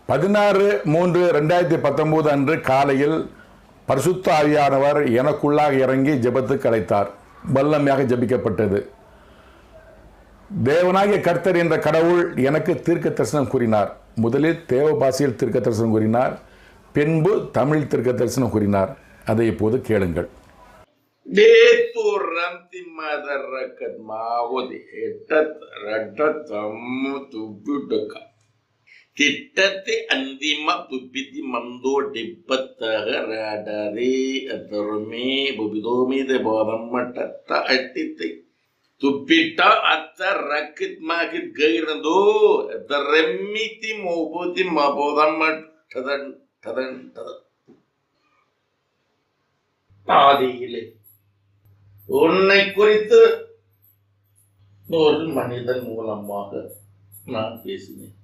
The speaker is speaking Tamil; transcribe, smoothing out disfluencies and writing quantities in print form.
16/3/2019 அன்று காலையில் பரிசுத்த ஆவியானவர் எனக்குள்ளாக இறங்கி ஜெபத்துக்கு அழைத்தார். வல்லமையாக ஜெபிக்கப்பட்டது. தேவனாகிய கர்த்தர் என்ற கடவுள் எனக்கு தீர்க்க தரிசனம் கூறினார். முதலில் தேவ பாஷையில் தீர்க்க தரிசனம் கூறினார், பின்பு தமிழ் தீர்க்க தரிசனம் கூறினார். அதை இப்போது கேளுங்கள். திட்டத்தை அந்திம துப்பித்தி மந்தோ டிப்பத்தக ராடரே அத்தருமே புபிதோமித போதம் மட்டத்த அட்டித்தை துப்பிட்ட அத்த ரக்கித் மாகித் கைரதோ தரமிதி மோபோதி மபோதம் மட்டதன் ததன் ததன். ஆதியிலே உன்னை குறித்து ஒரு மனிதன் மூலமாக நான் பேசினேன்.